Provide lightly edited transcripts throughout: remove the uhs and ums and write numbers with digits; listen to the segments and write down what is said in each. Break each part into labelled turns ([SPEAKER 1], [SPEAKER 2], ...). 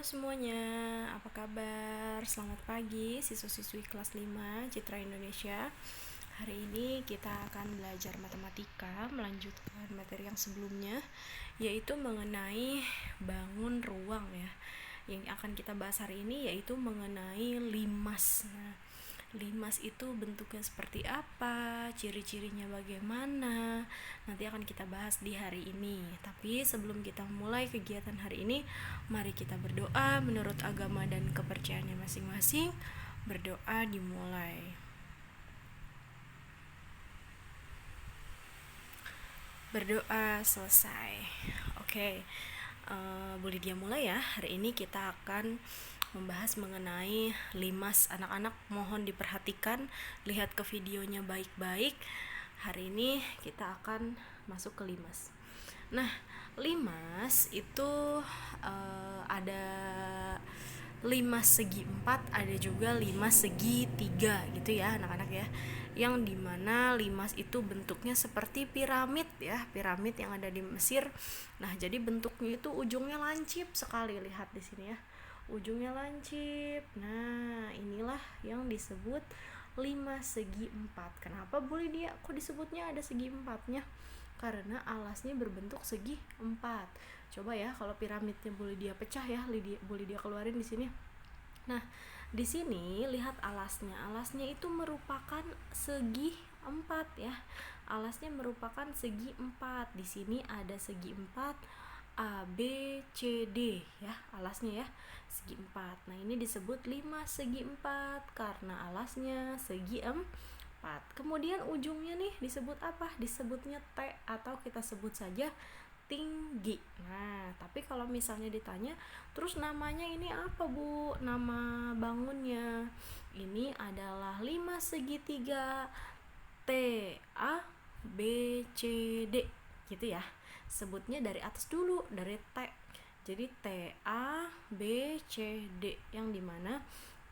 [SPEAKER 1] Halo semuanya, apa kabar? Selamat pagi siswa-siswi kelas 5 Citra Indonesia. Hari ini kita akan belajar matematika, melanjutkan materi yang sebelumnya, yaitu mengenai bangun ruang ya. Yang akan kita bahas hari ini yaitu mengenai limas. Nah, limas itu bentuknya seperti apa, ciri-cirinya bagaimana, nanti akan kita bahas di hari ini. Tapi sebelum kita mulai kegiatan hari ini, mari kita berdoa menurut agama dan kepercayaannya masing-masing. Berdoa dimulai. Berdoa selesai. Oke, boleh dia mulai ya. Hari ini kita akan membahas mengenai limas. Anak-anak mohon diperhatikan, lihat ke videonya baik-baik. Hari ini kita akan masuk ke limas. Nah, limas itu ada limas segi 4, ada juga limas segi 3 gitu ya anak-anak ya. Yang dimana limas itu bentuknya seperti piramid ya, piramid yang ada di Mesir. Nah, jadi bentuknya itu ujungnya lancip sekali, lihat di sini ya. Ujungnya lancip. Nah, inilah yang disebut limas segi 4. Kenapa boleh dia kok disebutnya ada segi 4-nya? Karena alasnya berbentuk segi 4. Coba ya kalau piramidnya boleh dia pecah ya, boleh dia keluarin di sini. Nah, di sini lihat alasnya. Alasnya itu merupakan segi 4 ya. Alasnya merupakan segi 4. Di sini ada segi 4 A, B, C, D ya, alasnya ya, segi 4. Nah, ini disebut limas segi 4 karena alasnya segi 4. Kemudian ujungnya nih disebut apa? Disebutnya T atau kita sebut saja tinggi. Nah, tapi kalau misalnya ditanya, terus namanya ini apa, Bu? Nama bangunnya. Ini adalah limas segitiga T A B C D gitu ya. Sebutnya dari atas dulu, dari T. Jadi T A B C D, yang dimana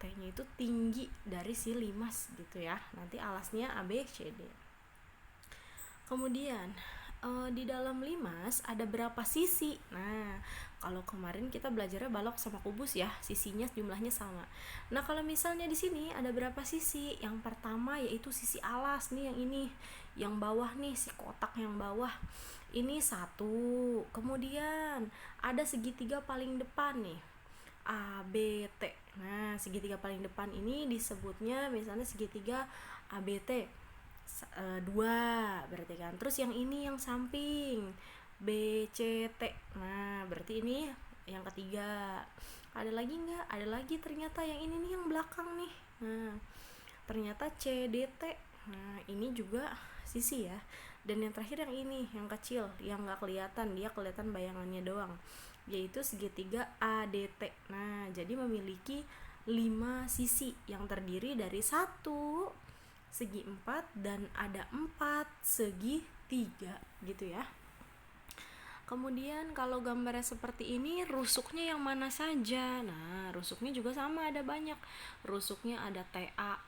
[SPEAKER 1] T-nya itu tinggi dari si limas gitu ya. Nanti alasnya A B C D. Kemudian di dalam limas ada berapa sisi? Nah, kalau kemarin kita belajarnya balok sama kubus ya, sisinya jumlahnya sama. Nah, kalau misalnya di sini ada berapa sisi? Yang pertama yaitu sisi alas nih, yang ini, yang bawah nih, si kotak yang bawah. Ini 1. Kemudian ada segitiga paling depan nih, A, B, T. Nah, segitiga paling depan ini disebutnya misalnya segitiga ABT. 2 berarti kan. Terus yang ini yang samping BCT. Nah, berarti ini yang ketiga. Ada lagi nggak? Ada lagi ternyata yang ini nih, yang belakang nih. Nah, ternyata CDT. Nah, ini juga sisi ya. Dan yang terakhir yang ini, yang kecil, yang nggak kelihatan, dia kelihatan bayangannya doang, yaitu segitiga ADT. Nah, jadi memiliki 5 sisi yang terdiri dari 1 segi 4 dan ada 4 segi 3 gitu ya. Kemudian kalau gambarnya seperti ini, rusuknya yang mana saja? Nah, rusuknya juga sama, ada banyak. Rusuknya ada TA,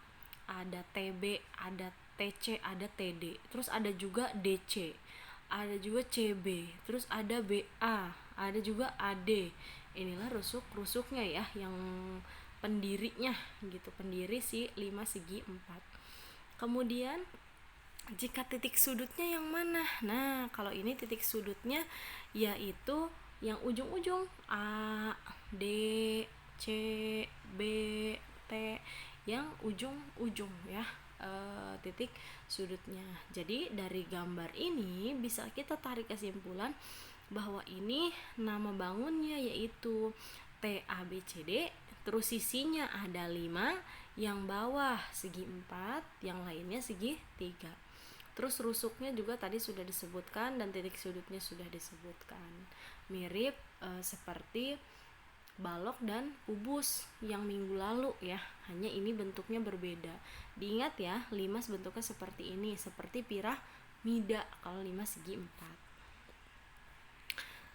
[SPEAKER 1] ada TB, ada TC, ada TD. Terus ada juga DC, ada juga CB, terus ada BA, ada juga AD. Inilah rusuknya ya, yang pendirinya gitu, pendiri si 5 segi 4. Kemudian jika titik sudutnya yang mana? Nah, kalau ini titik sudutnya yaitu yang ujung-ujung A, D, C, B, T, yang ujung-ujung ya, titik sudutnya. Jadi dari gambar ini bisa kita tarik kesimpulan bahwa ini nama bangunnya yaitu TABCD. Terus sisinya ada 5, yang bawah segi 4, yang lainnya segi 3. Terus rusuknya juga tadi sudah disebutkan dan titik sudutnya sudah disebutkan. Mirip seperti balok dan kubus yang minggu lalu ya, hanya ini bentuknya berbeda. Diingat ya, limas bentuknya seperti ini, seperti piramida kalau limas segi 4.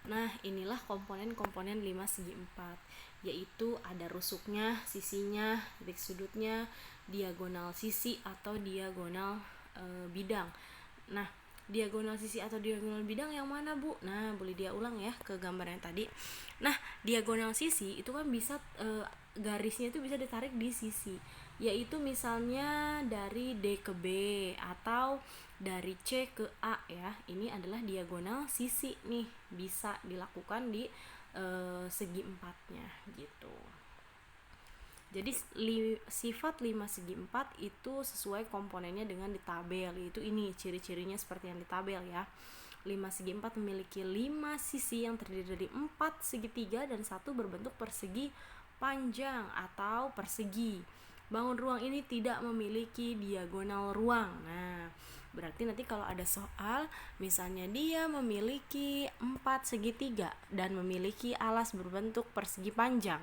[SPEAKER 1] Nah, inilah komponen-komponen limas segi 4, yaitu ada rusuknya, sisinya, titik sudutnya, diagonal sisi atau diagonal bidang. Nah, diagonal sisi atau diagonal bidang yang mana, Bu? Nah, boleh dia ulang ya ke gambar yang tadi. Nah, diagonal sisi itu kan bisa garisnya itu bisa ditarik di sisi, yaitu misalnya dari D ke B atau dari C ke A ya. Ini adalah diagonal sisi nih, bisa dilakukan di segi empatnya gitu. Jadi sifat 5 segi 4 itu sesuai komponennya dengan di tabel, yaitu ini ciri-cirinya seperti yang di tabel ya. 5 segi 4 memiliki 5 sisi yang terdiri dari 4 segitiga dan 1 berbentuk persegi panjang atau persegi. Bangun ruang ini tidak memiliki diagonal ruang. Nah, berarti nanti kalau ada soal misalnya dia memiliki 4 segitiga dan memiliki alas berbentuk persegi panjang,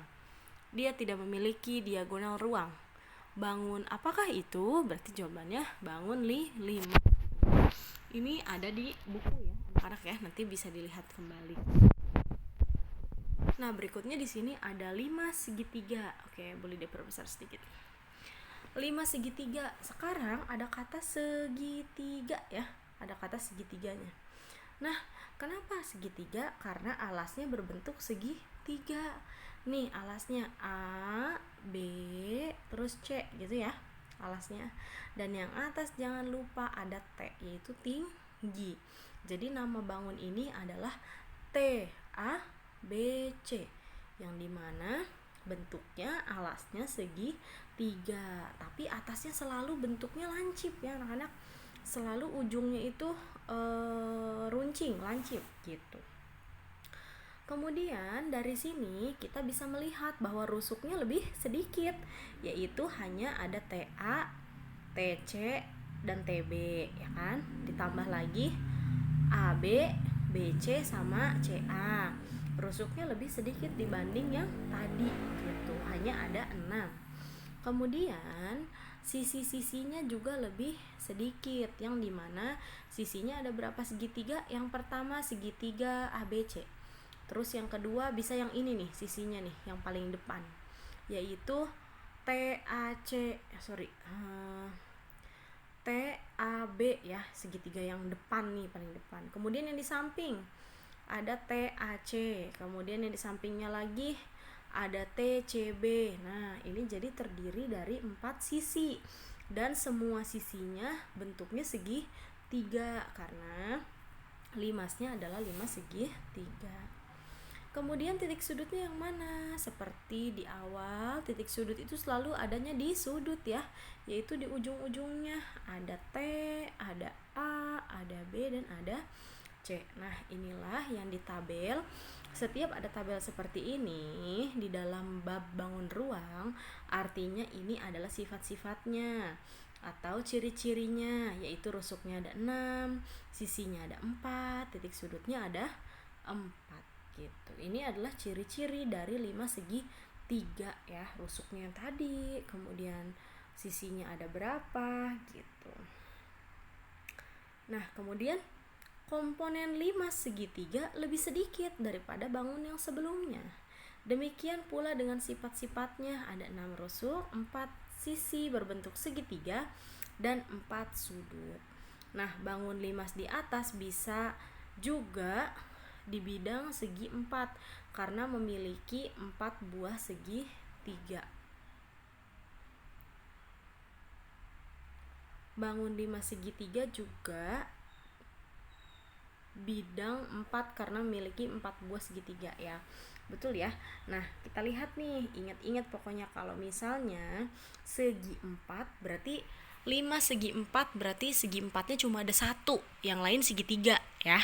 [SPEAKER 1] dia tidak memiliki diagonal ruang. Bangun apakah itu? Berarti jawabannya bangun 5. Ini ada di buku ya, anak-anak ya, nanti bisa dilihat kembali. Nah, berikutnya di sini ada 5 segitiga. Oke, boleh diperbesar sedikit. 5 segitiga. Sekarang ada kata segitiga ya. Ada kata segitiganya. Nah, kenapa segitiga? Karena alasnya berbentuk segitiga. Nih alasnya A, B, terus C gitu ya alasnya. Dan yang atas jangan lupa ada T, yaitu tinggi. Jadi nama bangun ini adalah T, A, B, C, yang dimana bentuknya alasnya segitiga, tapi atasnya selalu bentuknya lancip ya anak-anak. Selalu ujungnya itu runcing, lancip gitu. Kemudian dari sini kita bisa melihat bahwa rusuknya lebih sedikit, yaitu hanya ada TA, TC, dan TB ya kan. Ditambah lagi AB, BC sama CA. Rusuknya lebih sedikit dibanding yang tadi gitu. Hanya ada 6. Kemudian sisi-sisinya juga lebih sedikit, yang dimana sisinya ada berapa segitiga? Yang pertama segitiga ABC. Terus yang kedua bisa yang ini nih sisinya nih, yang paling depan, yaitu TAB ya, segitiga yang depan nih, paling depan. Kemudian yang di samping ada TAC, kemudian yang di sampingnya lagi ada TCB. Nah, ini jadi terdiri dari 4 sisi dan semua sisinya bentuknya segitiga karena limasnya adalah 5 segitiga. Kemudian titik sudutnya yang mana? Seperti di awal, titik sudut itu selalu adanya di sudut ya, yaitu di ujung-ujungnya. Ada T, ada A, ada B, dan ada C. Nah, inilah yang di tabel. Setiap ada tabel seperti ini di dalam bab bangun ruang, artinya ini adalah sifat-sifatnya atau ciri-cirinya, yaitu rusuknya ada 6, sisinya ada 4, titik sudutnya ada 4 gitu. Ini adalah ciri-ciri dari 5 segi 3 ya, rusuknya yang tadi, kemudian sisinya ada berapa gitu. Nah, kemudian komponen 5 segitiga lebih sedikit daripada bangun yang sebelumnya. Demikian pula dengan sifat-sifatnya, ada 6 rusuk, 4 sisi berbentuk segitiga, dan 4 sudut. Nah, bangun limas di atas bisa juga di bidang segi 4 karena memiliki 4 buah segitiga. Bangun 5 segitiga juga bidang 4 karena memiliki 4 buah segitiga ya. Betul ya. Nah, kita lihat nih, ingat-ingat pokoknya kalau misalnya segi 4 berarti 5 segi 4 berarti segi 4-nya cuma ada 1, yang lain segitiga ya.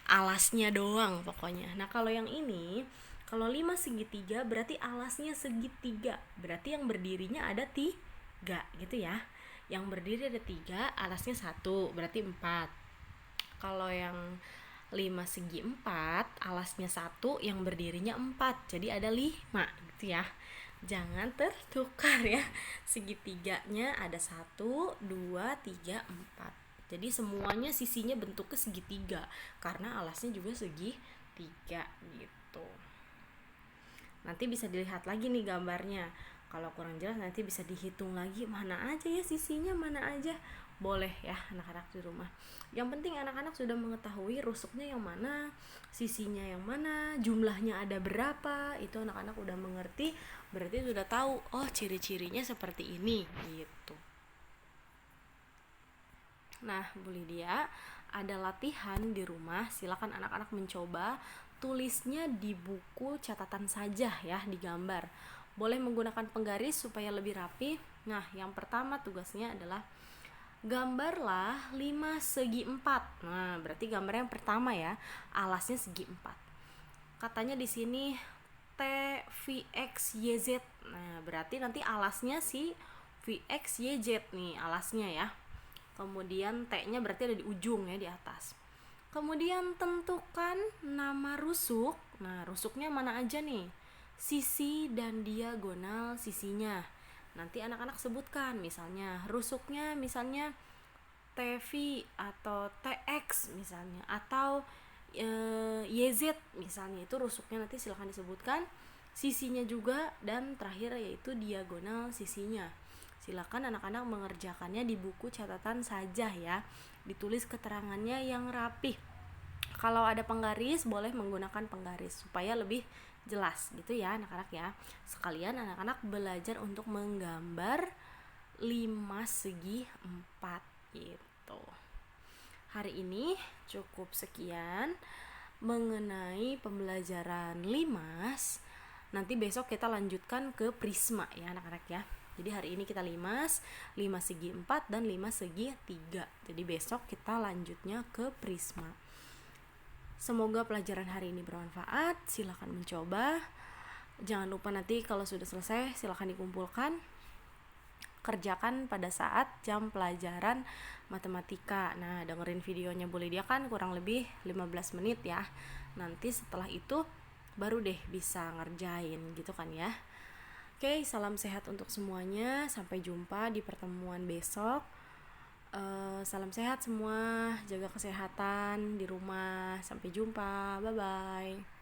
[SPEAKER 1] Alasnya doang pokoknya. Nah, kalau yang ini, kalau 5 segitiga berarti alasnya segitiga. Berarti yang berdirinya ada 3 gitu ya. Yang berdiri ada 3, alasnya 1, berarti 4. Kalau yang 5 segi 4, alasnya 1, yang berdirinya 4, jadi ada 5 gitu ya. Jangan tertukar ya, segitiganya ada 1, 2, 3, 4. Jadi semuanya sisinya bentuknya segitiga karena alasnya juga segitiga gitu. Nanti bisa dilihat lagi nih gambarnya. Kalau kurang jelas nanti bisa dihitung lagi mana aja ya sisinya, mana aja. Boleh ya anak-anak di rumah. Yang penting anak-anak sudah mengetahui rusuknya yang mana, sisinya yang mana, jumlahnya ada berapa, itu anak-anak udah mengerti, berarti sudah tahu oh ciri-cirinya seperti ini gitu. Nah, Bu Lydia, ada latihan di rumah, silakan anak-anak mencoba tulisnya di buku catatan saja ya, di gambar. Boleh menggunakan penggaris supaya lebih rapi. Nah, yang pertama tugasnya adalah gambarlah 5 segi 4. Nah, berarti gambar yang pertama ya, alasnya segi 4. Katanya di sini T VX YZ. Nah, berarti nanti alasnya si VX YZ nih, alasnya ya. Kemudian T-nya berarti ada di ujung ya, di atas. Kemudian tentukan nama rusuk. Nah, rusuknya mana aja nih? Sisi dan diagonal sisinya. Nanti anak-anak sebutkan, misalnya rusuknya misalnya TV atau TX misalnya, atau YZ misalnya, itu rusuknya nanti silahkan disebutkan, sisinya juga, dan terakhir yaitu diagonal sisinya. Silakan anak-anak mengerjakannya di buku catatan saja ya, ditulis keterangannya yang rapih. Kalau ada penggaris boleh menggunakan penggaris supaya lebih jelas gitu ya anak-anak ya. Sekalian anak-anak belajar untuk menggambar 5 segi 4 gitu. Hari ini cukup sekian mengenai pembelajaran limas. Nanti besok kita lanjutkan ke prisma ya anak-anak ya. Jadi hari ini kita limas 5 segi 4 dan 5 segi 3. Jadi besok kita lanjutnya ke prisma. Semoga pelajaran hari ini bermanfaat. Silakan mencoba. Jangan lupa nanti kalau sudah selesai silakan dikumpulkan, kerjakan pada saat jam pelajaran matematika. Nah, dengerin videonya Bu Lydia kan kurang lebih 15 menit ya. Nanti setelah itu baru deh bisa ngerjain gitu kan ya. Oke, salam sehat untuk semuanya. Sampai jumpa di pertemuan besok. Salam sehat semua, jaga kesehatan di rumah. Sampai jumpa, bye-bye.